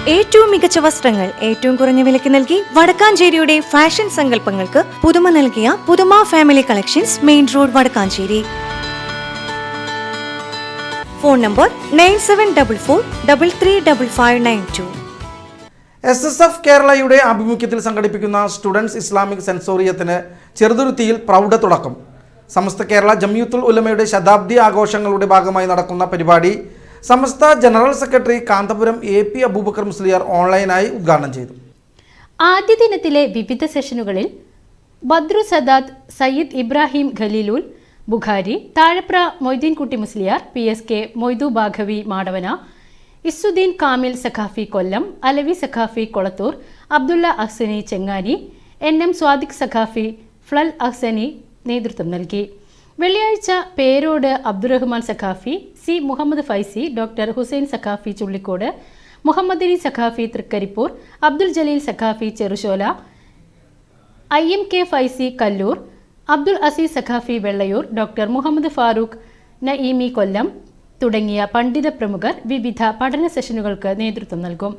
ഏറ്റവും മികച്ച വസ്ത്രങ്ങൾ ഏറ്റവും കുറഞ്ഞ വിലയ്ക്ക് നൽകി വടക്കാഞ്ചേരിയുടെ ഫാഷൻ സങ്കല്പങ്ങൾക്ക് പുതുമ നൽകിയ പുതുമ family collections, main road, Vadakkanchery. Phone number 9744335592. SSF കേരളയുടെ ആഭിമുഖ്യത്തിൽ സംഘടിപ്പിക്കുന്ന സ്റ്റുഡൻസ് ഇസ്ലാമിക് സെൻസോറിയത്തിന് ചെറുതുരുത്തിയിൽ പ്രൗഢ തുടക്കം. സമസ്ത കേരള ജംഇയ്യത്തുൽ ഉലമയുടെ ശതാബ്ദി ആഘോഷങ്ങളുടെ ഭാഗമായി നടക്കുന്ന പരിപാടി Samastha general secretary Kanthapuram AP Aboobacker Musliyar ഓൺലൈനായി ഉദ്ഘാടനം ചെയ്തു. ആദ്യ ദിനത്തിലെ വിവിധ സെഷനുകളിൽ ബദ്രു സദാത്ത്, സയ്യിദ് ഇബ്രാഹിം ഖലീലുൽ ബുഖാരി, താഴപ്ര മൊയ്തീൻകുട്ടി മുസ്ലിയാർ, PSK മൊയ്തു ബാഘവി മാടവന, ഇസുദ്ദീൻ കാമിൽ സഖാഫി കൊല്ലം, അലവി സഖാഫി കൊളത്തൂർ, അബ്ദുള്ള അഹ്സനി ചെങ്ങാനി, NM സ്വാദിഖ് സഖാഫി, ഫ്ലൽ അഹ്സനി നേതൃത്വം നൽകി. വെള്ളിയാഴ്ച Perode Abdurahman Saqafi, C Muhammad Faizy, doctor Hussain Saqafi Chullikode, Muhammad Ali Saqafi Thrikkaripur, Abdul Jaleel Saqafi Cherussola, IMK Faizy Kallur, Abdul Azeez Saqafi Vellayur, doctor Muhammad Farooq Naeemi Kollam തുടങ്ങിയ പണ്ഡിത പ്രമുഖർ വിവിധ പഠന സെഷനുകൾക്ക് നേതൃത്വം നൽകും.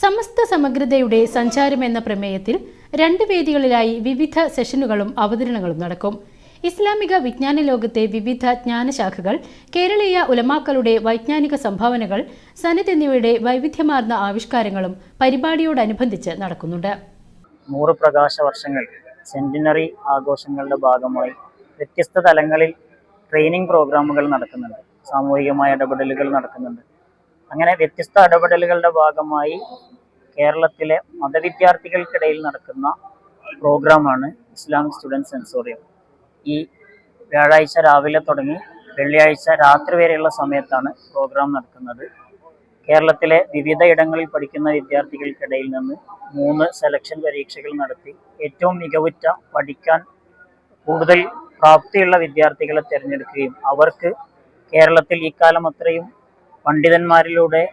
സമസ്ത സമഗ്രതയുടെ സഞ്ചാരം എന്ന പ്രമേയത്തിൽ 2 വേദികളിലായി വിവിധ സെഷനുകളും അവതരണങ്ങളും നടക്കും. ഇസ്ലാമിക വിജ്ഞാന ലോകത്തെ വിവിധ ജ്ഞാനശാഖകൾ, കേരളീയ ഉലമാക്കളുടെ വൈജ്ഞാനിക സംഭാവനകൾ, സനത് എന്നിവയുടെ വൈവിധ്യമാർന്ന ആവിഷ്കാരങ്ങളും പരിപാടിയോടനുബന്ധിച്ച് നടക്കുന്നുണ്ട്. 100 പ്രകാശ വർഷങ്ങൾ സെന്റിനറി ആഘോഷങ്ങളുടെ ഭാഗമായി വ്യത്യസ്ത തലങ്ങളിൽ ട്രെയിനിങ് പ്രോഗ്രാമുകൾ നടക്കുന്നുണ്ട്, സാമൂഹികമായ ഇടപെടലുകൾ നടക്കുന്നുണ്ട്. അങ്ങനെ വ്യത്യസ്ത ഇടപെടലുകളുടെ ഭാഗമായി കേരളത്തിലെ മതവിദ്യാർത്ഥികൾക്കിടയിൽ നടക്കുന്ന പ്രോഗ്രാമാണ് ഇസ്ലാമിക് സ്റ്റുഡൻസ് സെൻസോറിയം. ഈ വ്യാഴാഴ്ച രാവിലെ തുടങ്ങി വെള്ളിയാഴ്ച രാത്രി വരെയുള്ള സമയത്താണ് പ്രോഗ്രാം നടക്കുന്നത്. കേരളത്തിലെ വിവിധ ഇടങ്ങളിൽ പഠിക്കുന്ന വിദ്യാർത്ഥികൾക്കിടയിൽ നിന്ന് 3 സെലക്ഷൻ പരീക്ഷകൾ നടത്തി ഏറ്റവും മികവുറ്റ, പഠിക്കാൻ കൂടുതൽ പ്രാപ്തിയുള്ള വിദ്യാർത്ഥികളെ തിരഞ്ഞെടുക്കുകയും അവർക്ക് കേരളത്തിൽ ഇക്കാലം അത്രയും പണ്ഡിതന്മാരിലൂടെ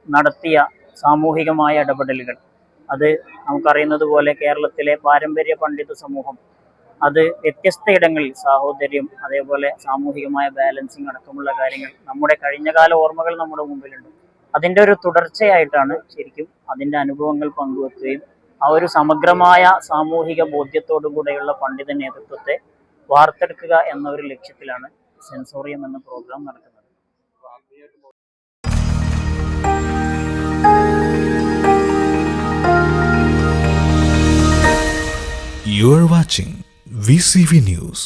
നടത്തിയ സാമൂഹികമായ ഇടപെടലുകൾ, അത് നമുക്കറിയുന്നത് പോലെ കേരളത്തിലെ പാരമ്പര്യ പണ്ഡിത സമൂഹം അത് വ്യത്യസ്ത ഇടങ്ങളിൽ സാഹോദര്യം, അതേപോലെ സാമൂഹികമായ ബാലൻസിങ് അടക്കമുള്ള കാര്യങ്ങൾ, നമ്മുടെ കഴിഞ്ഞകാല ഓർമ്മകൾ നമ്മുടെ മുമ്പിലുണ്ട്. അതിൻ്റെ ഒരു തുടർച്ചയായിട്ടാണ് ശരിക്കും അതിൻ്റെ അനുഭവങ്ങൾ പങ്കുവെക്കുകയും ആ ഒരു സമഗ്രമായ സാമൂഹിക ബോധ്യത്തോടു കൂടെയുള്ള പണ്ഡിത നേതൃത്വത്തെ വാർത്തെടുക്കുക എന്ന ഒരു ലക്ഷ്യത്തിലാണ് സെൻസോറിയം എന്ന പ്രോഗ്രാം നടക്കുന്നത്. You are watching VCV News.